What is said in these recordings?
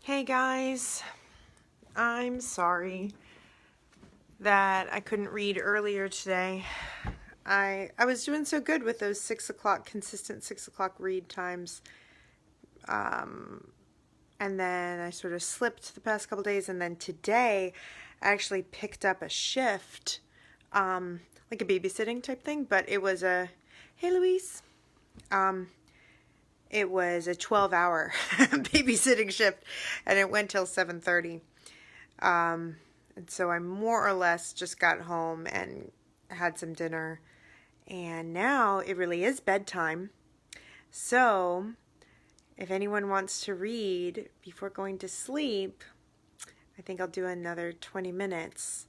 Hey guys, I'm sorry that I couldn't read earlier today. I was doing so good with those 6 o'clock, consistent 6 o'clock read times. And then I sort of slipped the past couple days, and then today I actually picked up a shift, like a babysitting type thing, but it was hey Louise, it was a 12-hour babysitting shift, and it went till 7:30. And so I more or less just got home and had some dinner, and now it really is bedtime. So if anyone wants to read before going to sleep, I think I'll do another 20 minutes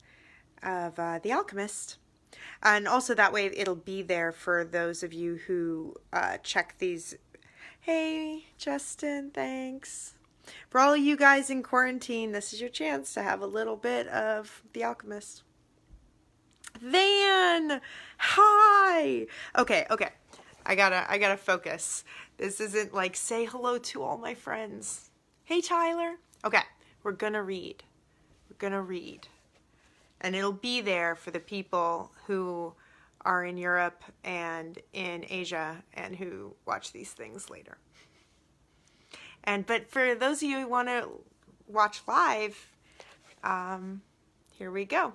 of The Alchemist. And also that way it'll be there for those of you who check these. Hey, Justin, thanks. For all of you guys in quarantine, this is your chance to have a little bit of The Alchemist. Van! Hi! Okay. I gotta focus. This isn't like say hello to all my friends. Hey, Tyler. Okay, we're gonna read. And it'll be there for the people who are in Europe and in Asia and who watch these things later. But for those of you who want to watch live, here we go.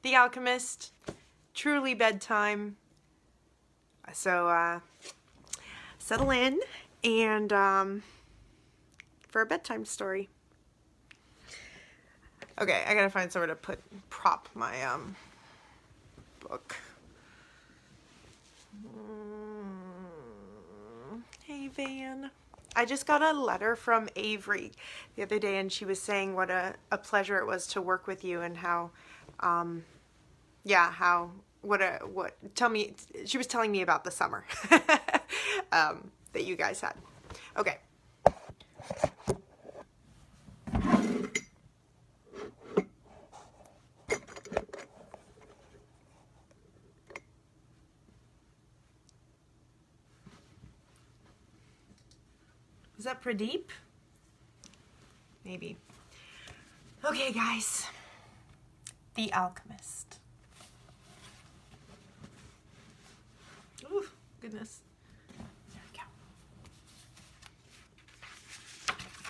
The Alchemist, truly bedtime. So settle in and for a bedtime story. Okay, I gotta find somewhere to prop my book. Hey, Van. I just got a letter from Avery the other day, and she was saying what a pleasure it was to work with you, and how, she was telling me about the summer that you guys had. Okay. Is that Pradeep? Maybe. Okay, guys. The Alchemist. Ooh, goodness. There we go.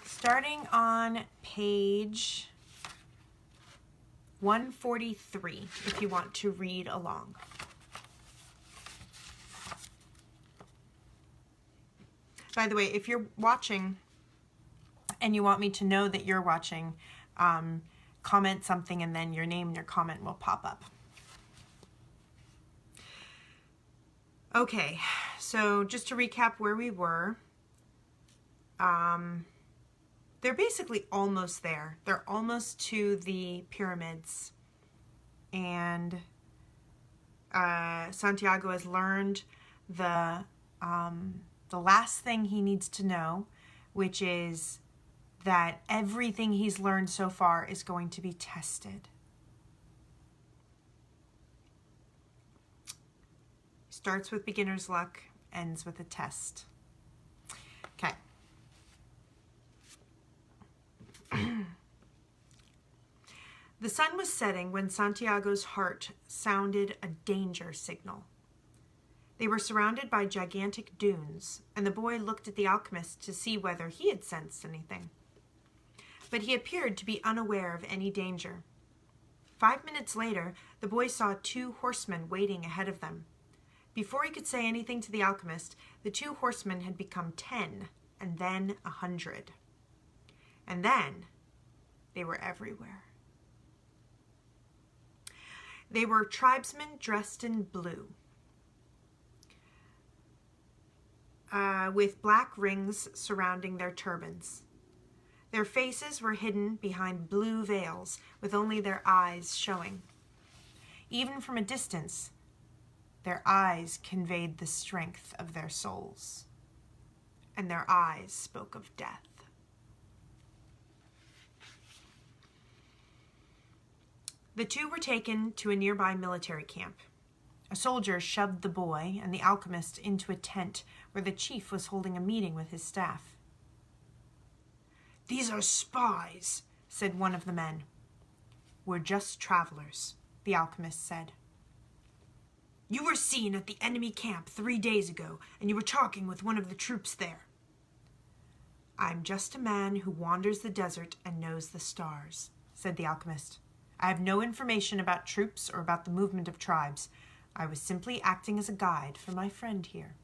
Starting on page 143, if you want to read along. By the way, if you're watching and you want me to know that you're watching, comment something and then your name and your comment will pop up. Okay, so just to recap where we were, they're basically almost there. They're almost to the pyramids, and Santiago has learned the last thing he needs to know, which is that everything he's learned so far is going to be tested. Starts with beginner's luck, ends with a test. Okay. The sun was setting when Santiago's heart sounded a danger signal. They were surrounded by gigantic dunes, and the boy looked at the alchemist to see whether he had sensed anything. But he appeared to be unaware of any danger. 5 minutes later, the boy saw 2 horsemen waiting ahead of them. Before he could say anything to the alchemist, the 2 horsemen had become 10, and then 100. And then they were everywhere. They were tribesmen dressed in blue, with black rings surrounding their turbans. Their faces were hidden behind blue veils, with only their eyes showing. Even from a distance, their eyes conveyed the strength of their souls, and their eyes spoke of death. The 2 were taken to a nearby military camp. A soldier shoved the boy and the alchemist into a tent where the chief was holding a meeting with his staff. These are spies, said one of the men. We're just travelers, the alchemist said. You were seen at the enemy camp 3 days ago, and you were talking with one of the troops there. I'm just a man who wanders the desert and knows the stars, said the alchemist. I have no information about troops or about the movement of tribes. I was simply acting as a guide for my friend here.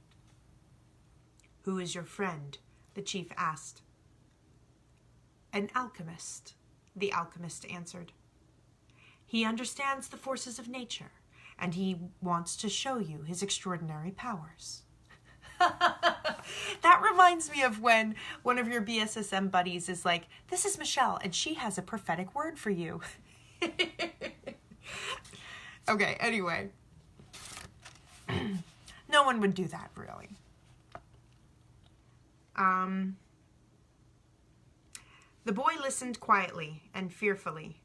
Who is your friend? The chief asked. An alchemist, the alchemist answered. He understands the forces of nature, and he wants to show you his extraordinary powers. That reminds me of when one of your BSSM buddies is like, this is Michelle, and she has a prophetic word for you. Okay, anyway. No one would do that, really. The boy listened quietly and fearfully.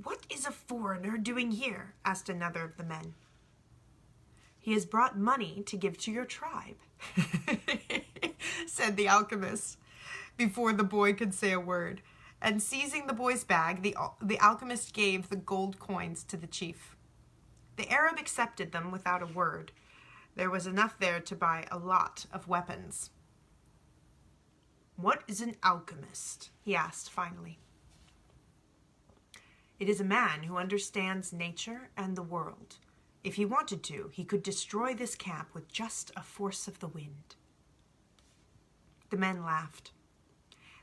What is a foreigner doing here? Asked another of the men. He has brought money to give to your tribe, said the alchemist, before the boy could say a word. And seizing the boy's bag, the alchemist gave the gold coins to the chief. The Arab accepted them without a word. There was enough there to buy a lot of weapons. What is an alchemist? He asked finally. It is a man who understands nature and the world. If he wanted to, he could destroy this camp with just a force of the wind. The men laughed.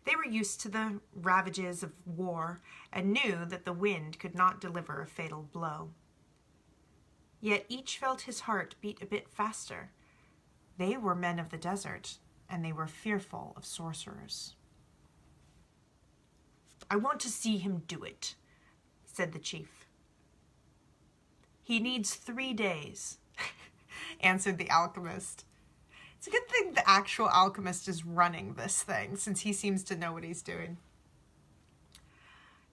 They were used to the ravages of war and knew that the wind could not deliver a fatal blow. Yet each felt his heart beat a bit faster. They were men of the desert, and they were fearful of sorcerers. I want to see him do it, said the chief. He needs 3 days, answered the alchemist. It's a good thing the actual alchemist is running this thing, since he seems to know what he's doing.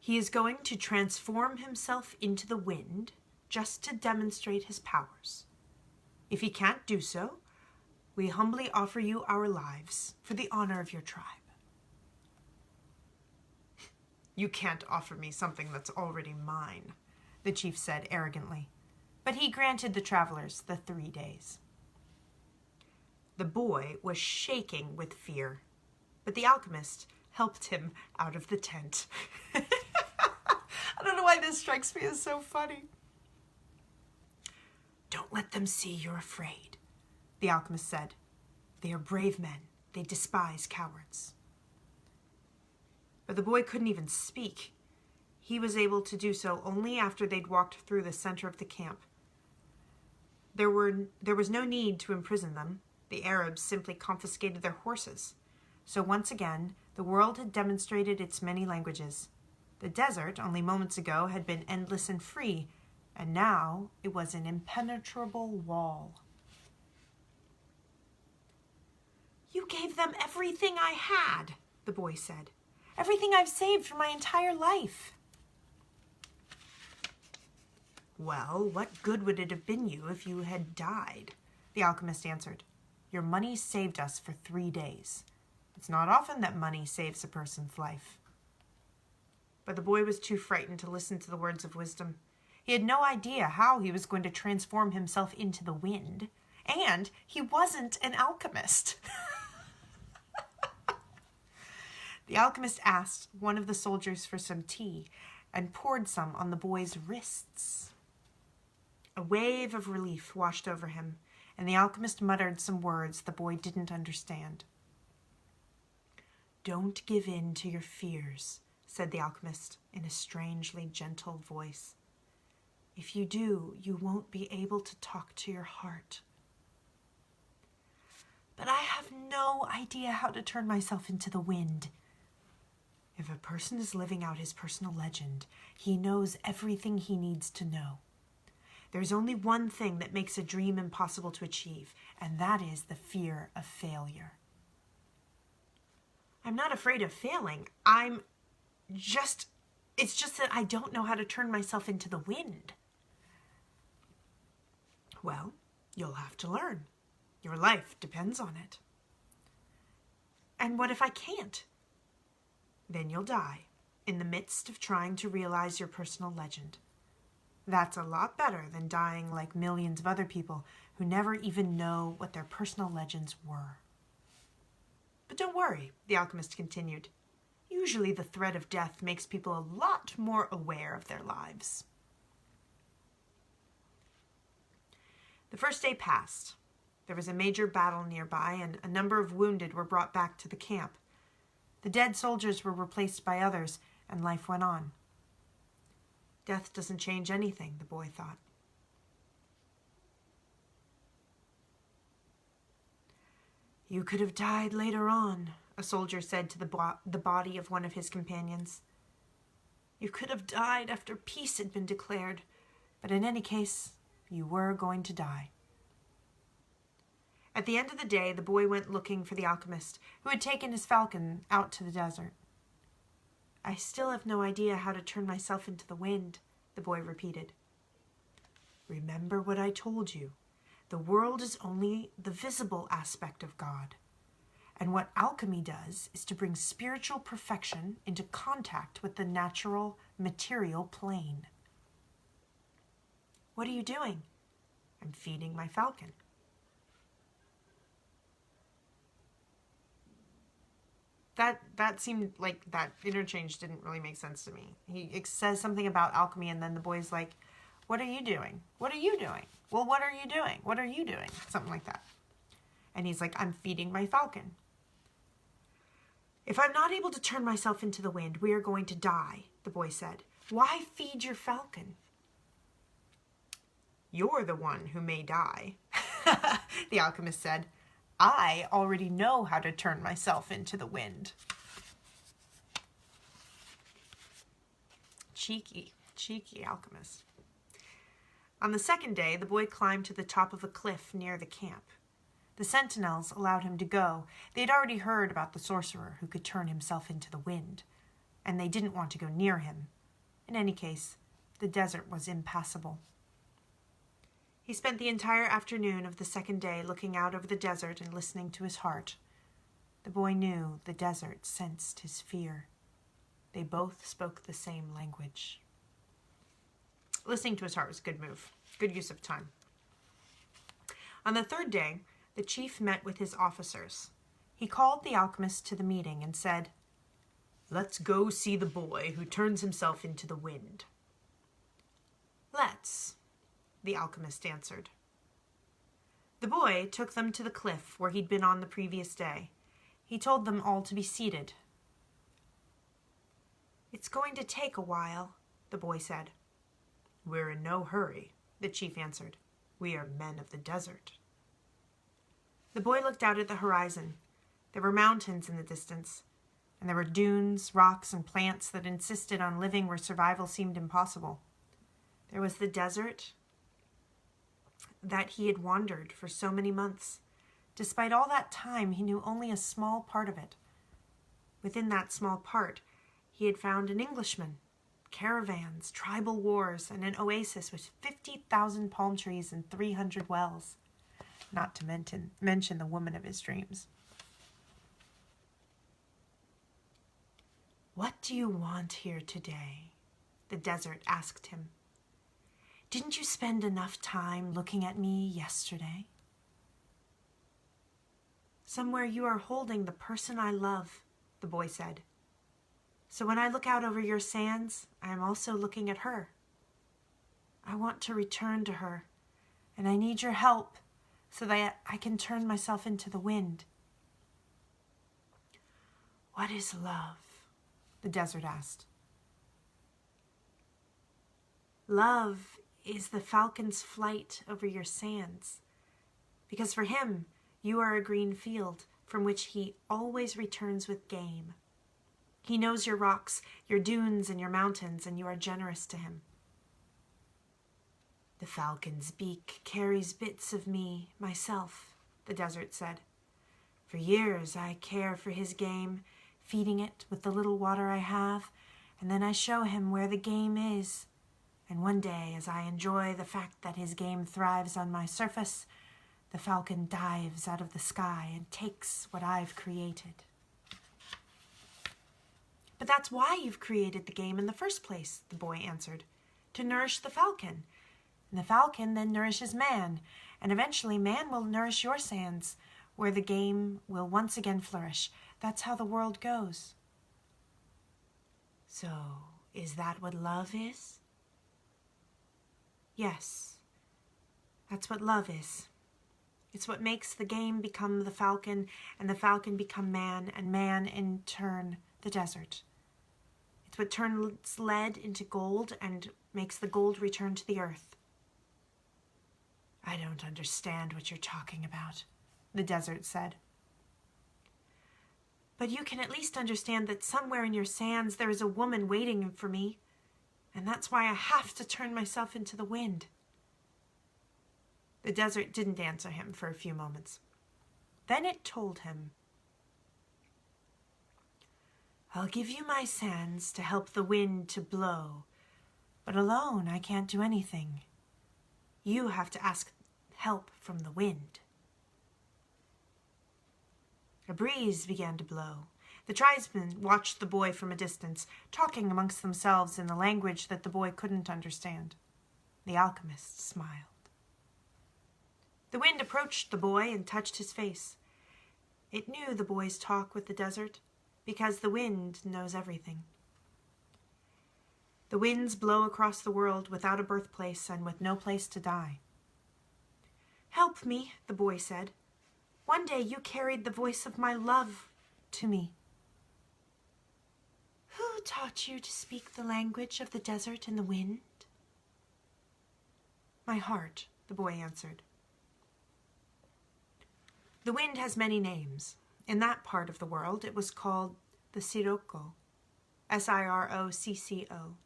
He is going to transform himself into the wind just to demonstrate his powers. If he can't do so, we humbly offer you our lives for the honor of your tribe. You can't offer me something that's already mine, the chief said arrogantly. But he granted the travelers the 3 days. The boy was shaking with fear, but the alchemist helped him out of the tent. I don't know why this strikes me as so funny. Don't let them see you're afraid, the alchemist said. They are brave men. They despise cowards. But the boy couldn't even speak. He was able to do so only after they'd walked through the center of the camp. There was no need to imprison them. The Arabs simply confiscated their horses. So once again, the world had demonstrated its many languages. The desert, only moments ago, had been endless and free, and now it was an impenetrable wall. You gave them everything I had, the boy said. Everything I've saved for my entire life. Well, what good would it have been you if you had died? The alchemist answered. Your money saved us for 3 days. It's not often that money saves a person's life. But the boy was too frightened to listen to the words of wisdom. He had no idea how he was going to transform himself into the wind, and he wasn't an alchemist. The alchemist asked one of the soldiers for some tea and poured some on the boy's wrists. A wave of relief washed over him, and the alchemist muttered some words the boy didn't understand. Don't give in to your fears, said the alchemist in a strangely gentle voice. If you do, you won't be able to talk to your heart. But I have no idea how to turn myself into the wind. If a person is living out his personal legend, he knows everything he needs to know. There's only one thing that makes a dream impossible to achieve, and that is the fear of failure. I'm not afraid of failing. It's just that I don't know how to turn myself into the wind. Well, you'll have to learn. Your life depends on it. And what if I can't? Then you'll die in the midst of trying to realize your personal legend. That's a lot better than dying like millions of other people who never even know what their personal legends were. But don't worry, the alchemist continued. Usually the threat of death makes people a lot more aware of their lives. The first day passed. There was a major battle nearby, and a number of wounded were brought back to the camp. The dead soldiers were replaced by others, and life went on. Death doesn't change anything, the boy thought. You could have died later on, a soldier said to the body of one of his companions. You could have died after peace had been declared, but in any case, you were going to die. At the end of the day, the boy went looking for the alchemist, who had taken his falcon out to the desert. I still have no idea how to turn myself into the wind, the boy repeated. Remember what I told you. The world is only the visible aspect of God. And what alchemy does is to bring spiritual perfection into contact with the natural, material plane. What are you doing? I'm feeding my falcon. That seemed like that interchange didn't really make sense to me. He says something about alchemy, and then the boy's like, what are you doing? What are you doing? Well, what are you doing? What are you doing? Something like that. And he's like, I'm feeding my falcon. If I'm not able to turn myself into the wind, we are going to die, the boy said. Why feed your falcon? You're the one who may die, the alchemist said. I already know how to turn myself into the wind. Cheeky alchemist. On the second day, the boy climbed to the top of a cliff near the camp. The sentinels allowed him to go. They had already heard about the sorcerer who could turn himself into the wind, and they didn't want to go near him. In any case, the desert was impassable. He spent the entire afternoon of the second day looking out over the desert and listening to his heart. The boy knew the desert sensed his fear. They both spoke the same language. Listening to his heart was a good move. Good use of time. On the third day, the chief met with his officers. He called the alchemist to the meeting and said, Let's go see the boy who turns himself into the wind. Let's, the alchemist answered. The boy took them to the cliff where he'd been on the previous day. He told them all to be seated. It's going to take a while, the boy said. We're in no hurry, the chief answered. We are men of the desert. The boy looked out at the horizon. There were mountains in the distance, and there were dunes, rocks, and plants that insisted on living where survival seemed impossible. There was the desert that he had wandered for so many months. Despite all that time, he knew only a small part of it. Within that small part, he had found an Englishman, caravans, tribal wars, and an oasis with 50,000 palm trees and 300 wells, not to mention the woman of his dreams. What do you want here today? The desert asked him. Didn't you spend enough time looking at me yesterday? Somewhere you are holding the person I love, the boy said. So when I look out over your sands, I am also looking at her. I want to return to her, and I need your help so that I can turn myself into the wind. What is love? The desert asked. Love is the falcon's flight over your sands, because for him, you are a green field from which he always returns with game. He knows your rocks, your dunes, and your mountains, and you are generous to him. The falcon's beak carries bits of me, myself, the desert said. For years I care for his game, feeding it with the little water I have, and then I show him where the game is. And one day, as I enjoy the fact that his game thrives on my surface, the falcon dives out of the sky and takes what I've created. But that's why you've created the game in the first place, the boy answered. To nourish the falcon. And the falcon then nourishes man, and eventually man will nourish your sands, where the game will once again flourish. That's how the world goes. So, is that what love is? Yes, that's what love is. It's what makes the game become the falcon, and the falcon become man, and man in turn the desert. It's what turns lead into gold and makes the gold return to the earth. I don't understand what you're talking about, the desert said. But you can at least understand that somewhere in your sands there is a woman waiting for me, and that's why I have to turn myself into the wind. The desert didn't answer him for a few moments. Then it told him, I'll give you my sands to help the wind to blow, but alone I can't do anything. You have to ask help from the wind. A breeze began to blow. The tribesmen watched the boy from a distance, talking amongst themselves in the language that the boy couldn't understand. The alchemist smiled. The wind approached the boy and touched his face. It knew the boy's talk with the desert, because the wind knows everything. The winds blow across the world without a birthplace and with no place to die. Help me, the boy said. One day you carried the voice of my love to me. Who taught you to speak the language of the desert and the wind? My heart, the boy answered. The wind has many names. In that part of the world, it was called the Sirocco, Sirocco,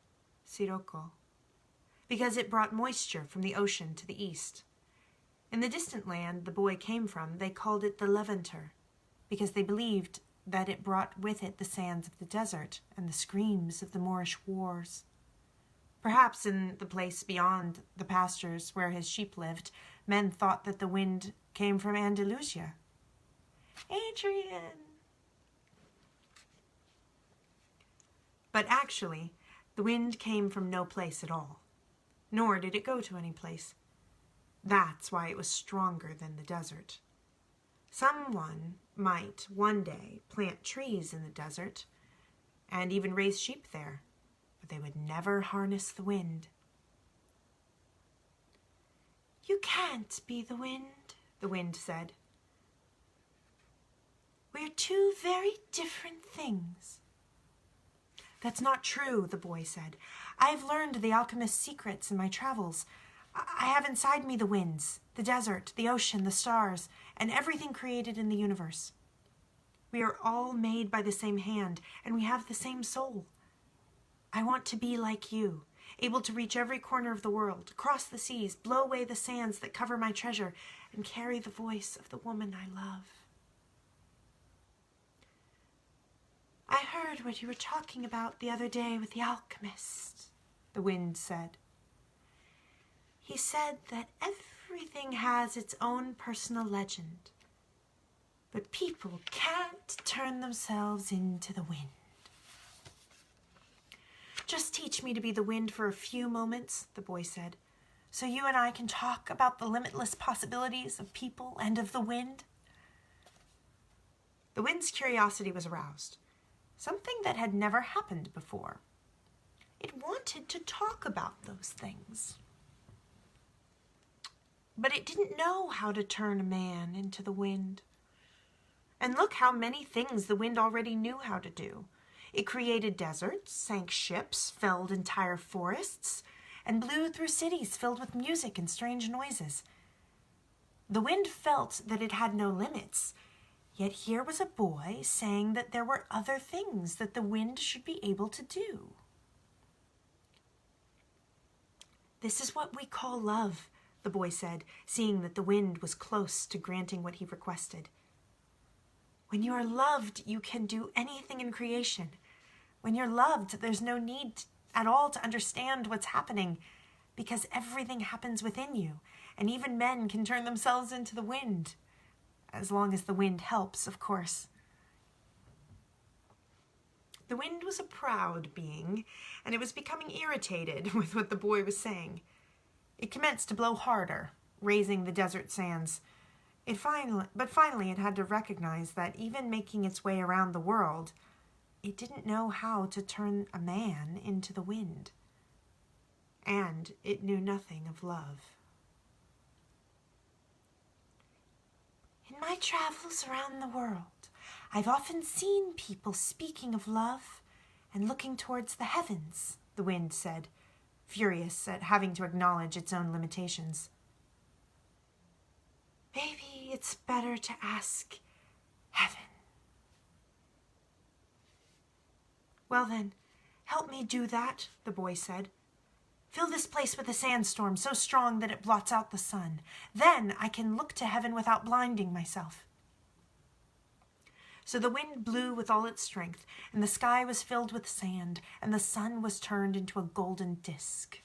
Sirocco, because it brought moisture from the ocean to the east. In the distant land the boy came from, they called it the Levanter, because they believed that it brought with it the sands of the desert and the screams of the Moorish wars. Perhaps in the place beyond the pastures where his sheep lived, men thought that the wind came from Andalusia. Adrian! But actually, the wind came from no place at all, nor did it go to any place. That's why it was stronger than the desert. Someone might one day plant trees in the desert and even raise sheep there, but they would never harness the wind. You can't be the wind said. We're two very different things. That's not true, the boy said. I've learned the alchemist's secrets in my travels. I have inside me the winds, the desert, the ocean, the stars, and everything created in the universe. We are all made by the same hand, and we have the same soul. I want to be like you, able to reach every corner of the world, cross the seas, blow away the sands that cover my treasure, and carry the voice of the woman I love. I heard what you were talking about the other day with the alchemist, the wind said. He said that everything has its own personal legend, but people can't turn themselves into the wind. Just teach me to be the wind for a few moments, the boy said, so you and I can talk about the limitless possibilities of people and of the wind. The wind's curiosity was aroused, something that had never happened before. It wanted to talk about those things. But it didn't know how to turn a man into the wind. And look how many things the wind already knew how to do. It created deserts, sank ships, felled entire forests, and blew through cities filled with music and strange noises. The wind felt that it had no limits, yet here was a boy saying that there were other things that the wind should be able to do. This is what we call love, the boy said, seeing that the wind was close to granting what he requested. When you are loved, you can do anything in creation. When you're loved, there's no need at all to understand what's happening, because everything happens within you, and even men can turn themselves into the wind, as long as the wind helps, of course. The wind was a proud being, and it was becoming irritated with what the boy was saying. It commenced to blow harder, raising the desert sands. But finally it had to recognize that even making its way around the world, it didn't know how to turn a man into the wind. And it knew nothing of love. In my travels around the world, I've often seen people speaking of love and looking towards the heavens, the wind said, furious at having to acknowledge its own limitations. Maybe it's better to ask heaven. Well then, help me do that, the boy said. Fill this place with a sandstorm so strong that it blots out the sun. Then I can look to heaven without blinding myself. So the wind blew with all its strength, and the sky was filled with sand, and the sun was turned into a golden disk.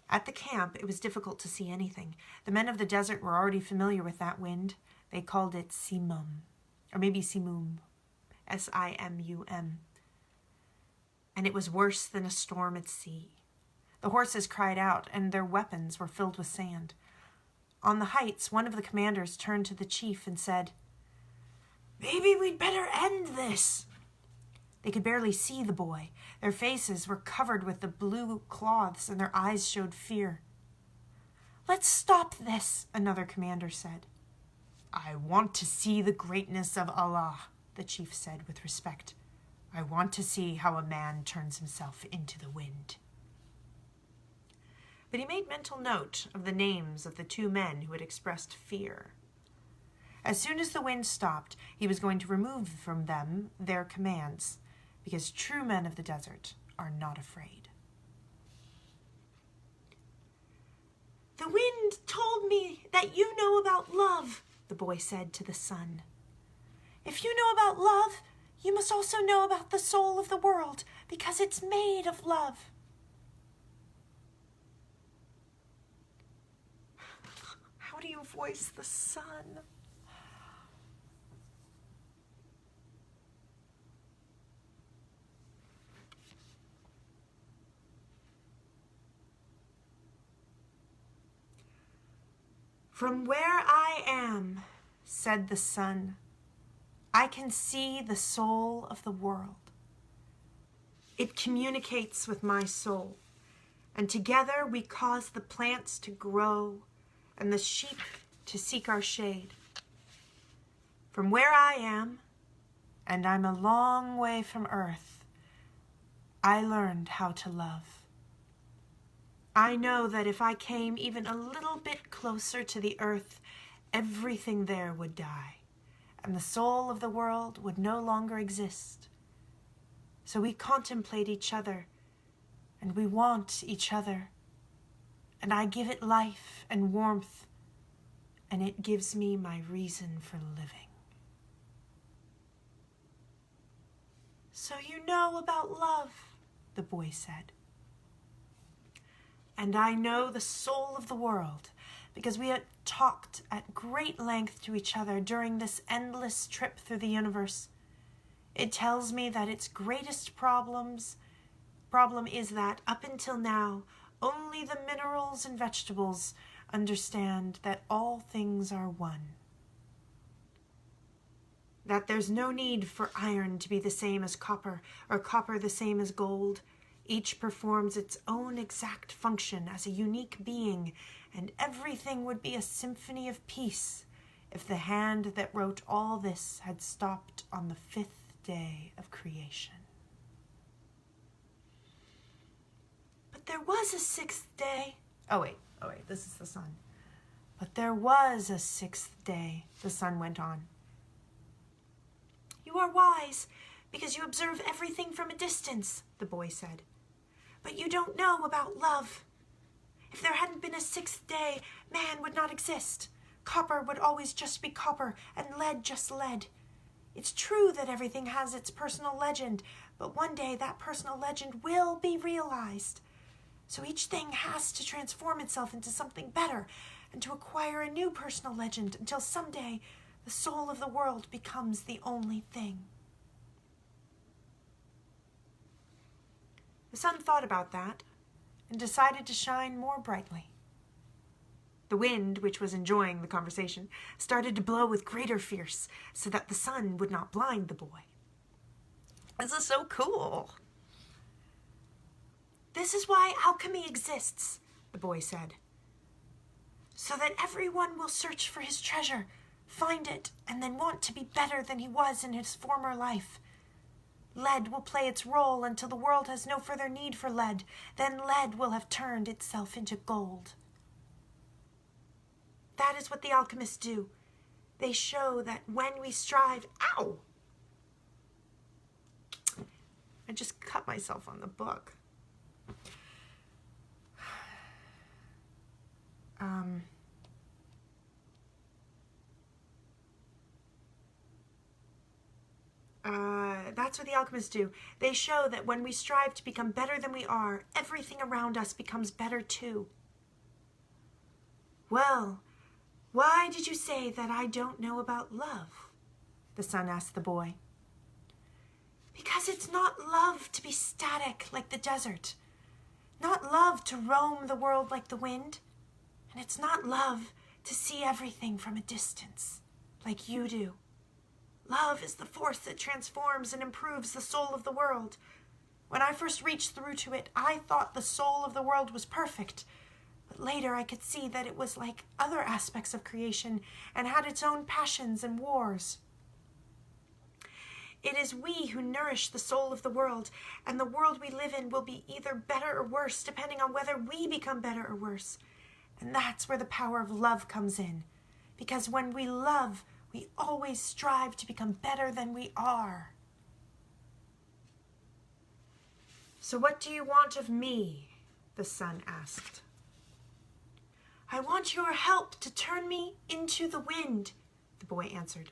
At the camp, it was difficult to see anything. The men of the desert were already familiar with that wind. They called it Simum, or maybe Simum, S-I-M-U-M. And it was worse than a storm at sea. The horses cried out, and their weapons were filled with sand. On the heights, one of the commanders turned to the chief and said, "Maybe we'd better end this." They could barely see the boy. Their faces were covered with the blue cloths, and their eyes showed fear. "Let's stop this," another commander said. "I want to see the greatness of Allah," the chief said with respect. "I want to see how a man turns himself into the wind." But he made mental note of the names of the two men who had expressed fear. As soon as the wind stopped, he was going to remove from them their commands, because true men of the desert are not afraid. "The wind told me that you know about love," the boy said to the sun. "If you know about love, you must also know about the soul of the world, because it's made of love." How do you voice the sun? "From where I am," said the sun, "I can see the soul of the world. It communicates with my soul, and together we cause the plants to grow and the sheep to seek our shade. From where I am, and I'm a long way from earth, I learned how to love. I know that if I came even a little bit closer to the earth, everything there would die, and the soul of the world would no longer exist. So we contemplate each other, and we want each other, and I give it life and warmth, and it gives me my reason for living." "So you know about love," the boy said. "And I know the soul of the world, because we had talked at great length to each other during this endless trip through the universe. It tells me that its greatest problem is that, up until now, only the minerals and vegetables understand that all things are one. That there's no need for iron to be the same as copper, or copper the same as gold. Each performs its own exact function as a unique being, and everything would be a symphony of peace if the hand that wrote all this had stopped on the 5th day of creation. But there was a 6th day. Oh wait, this is the sun. But there was a 6th day, the sun went on. "You are wise, because you observe everything from a distance," the boy said. "But you don't know about love. If there hadn't been a 6th day, man would not exist. Copper would always just be copper, and lead just lead. It's true that everything has its personal legend, but one day that personal legend will be realized. So each thing has to transform itself into something better, and to acquire a new personal legend until someday the soul of the world becomes the only thing." The sun thought about that and decided to shine more brightly. The wind, which was enjoying the conversation, started to blow with greater force so that the sun would not blind the boy. This is so cool. This is why alchemy exists, the boy said. So that everyone will search for his treasure, find it, and then want to be better than he was in his former life. Lead will play its role until the world has no further need for lead. Then lead will have turned itself into gold. That is what the alchemists do. They show that when we strive... Ow! I just cut myself on the book. That's what the alchemists do. They show that when we strive to become better than we are, everything around us becomes better too. Well, why did you say that I don't know about love? The sun asked the boy. Because it's not love to be static like the desert, not love to roam the world like the wind, and it's not love to see everything from a distance like you do. Love is the force that transforms and improves the soul of the world. When I first reached through to it, I thought the soul of the world was perfect. But later I could see that it was like other aspects of creation and had its own passions and wars. It is we who nourish the soul of the world, and the world we live in will be either better or worse, depending on whether we become better or worse. And that's where the power of love comes in. Because when we love, we always strive to become better than we are. So what do you want of me? The sun asked. I want your help to turn me into the wind, the boy answered.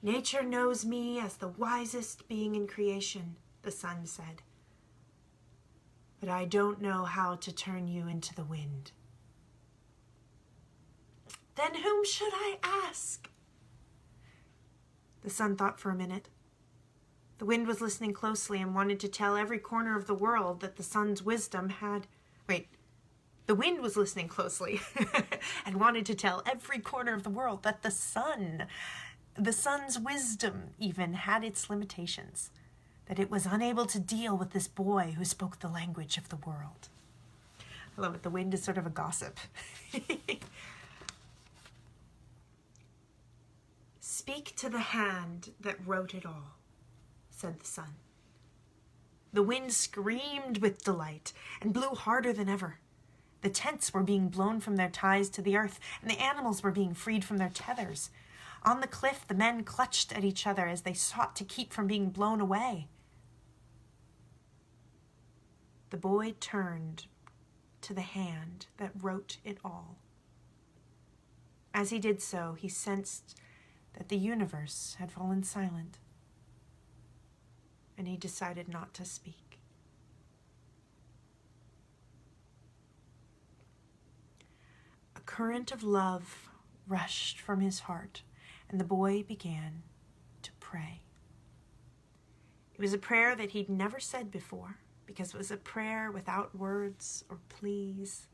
Nature knows me as the wisest being in creation, the sun said. But I don't know how to turn you into the wind. Then whom should I ask? The sun thought for a minute. The wind was listening closely and wanted to tell every corner of the world that the sun's wisdom had... The wind was listening closely and wanted to tell every corner of the world that the sun's wisdom even had its limitations, that it was unable to deal with this boy who spoke the language of the world. I love it. The wind is sort of a gossip. Speak to the hand that wrote it all, said the sun. The wind screamed with delight and blew harder than ever. The tents were being blown from their ties to the earth, and the animals were being freed from their tethers. On the cliff, the men clutched at each other as they sought to keep from being blown away. The boy turned to the hand that wrote it all. As he did so, he sensed that the universe had fallen silent, and he decided not to speak. A current of love rushed from his heart, and the boy began to pray. It was a prayer that he'd never said before, because it was a prayer without words or pleas.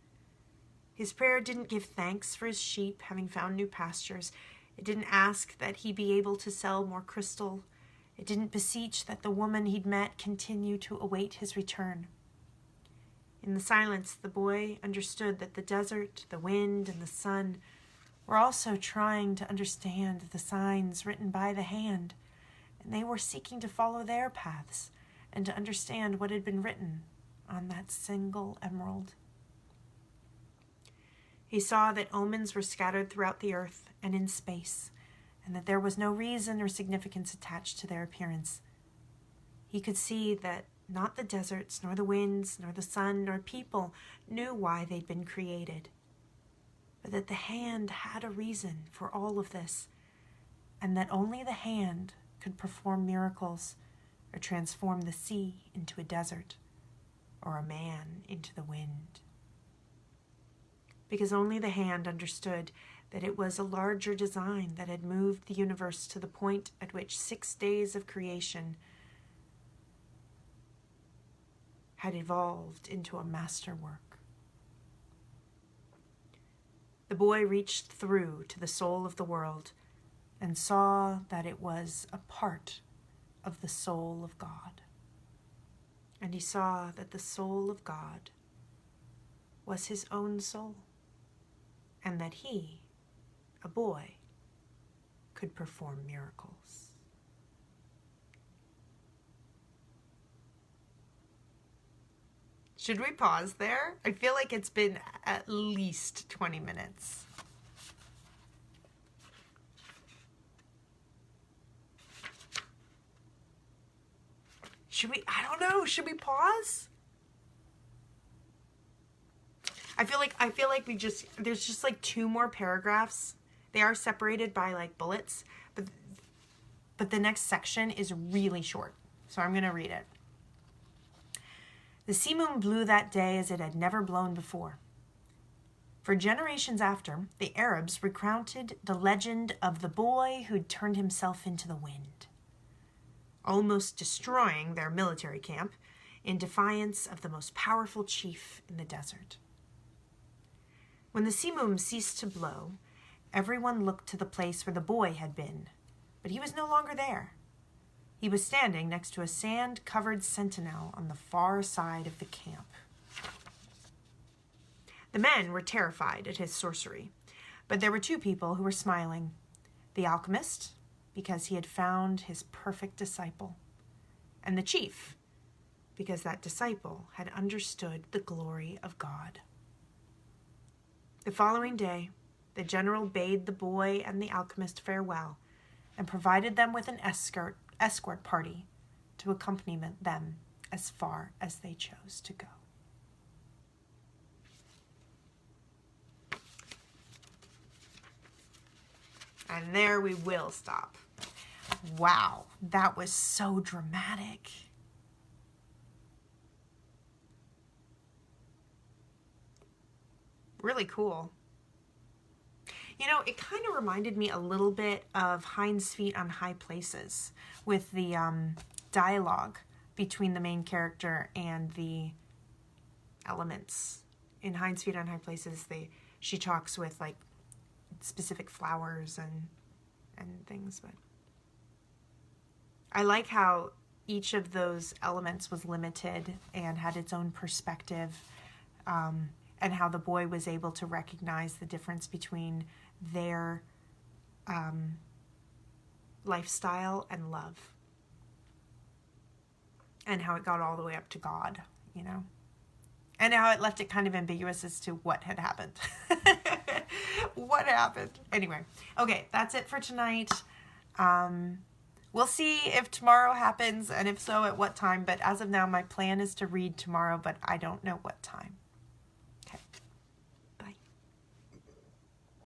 His prayer didn't give thanks for his sheep having found new pastures. It didn't ask that he be able to sell more crystal. It didn't beseech that the woman he'd met continue to await his return. In the silence, the boy understood that the desert, the wind, and the sun were also trying to understand the signs written by the hand, and they were seeking to follow their paths and to understand what had been written on that single emerald. He saw that omens were scattered throughout the earth and in space, and that there was no reason or significance attached to their appearance. He could see that not the deserts, nor the winds, nor the sun, nor people knew why they'd been created, but that the hand had a reason for all of this, and that only the hand could perform miracles or transform the sea into a desert or a man into the wind. Because only the hand understood that it was a larger design that had moved the universe to the point at which 6 days of creation had evolved into a masterwork. The boy reached through to the soul of the world and saw that it was a part of the soul of God. And he saw that the soul of God was his own soul, and that he, a boy, could perform miracles. Should we pause there? I feel like it's been at least 20 minutes. I don't know, should we pause? I feel like there's just like 2 more paragraphs. They are separated by like bullets, but the next section is really short. So I'm going to read it. The sea moon blew that day as it had never blown before. For generations after, the Arabs recounted the legend of the boy who'd turned himself into the wind, almost destroying their military camp in defiance of the most powerful chief in the desert. When the simoom ceased to blow, everyone looked to the place where the boy had been, but he was no longer there. He was standing next to a sand-covered sentinel on the far side of the camp. The men were terrified at his sorcery, but there were 2 people who were smiling. The alchemist, because he had found his perfect disciple, and the chief, because that disciple had understood the glory of God. The following day, the general bade the boy and the alchemist farewell and provided them with an escort party to accompany them as far as they chose to go. And there we will stop. Wow, that was so dramatic. Really cool. You know, it kind of reminded me a little bit of Hind's Feet on High Places with the dialogue between the main character and the elements. In Hind's Feet on High Places, she talks with like specific flowers and things, but I like how each of those elements was limited and had its own perspective, and how the boy was able to recognize the difference between their lifestyle and love, and how it got all the way up to God, you know, and how it left it kind of ambiguous as to what had happened. What happened? Anyway, okay, that's it for tonight. We'll see if tomorrow happens, and if so, at what time. But as of now, my plan is to read tomorrow, but I don't know what time.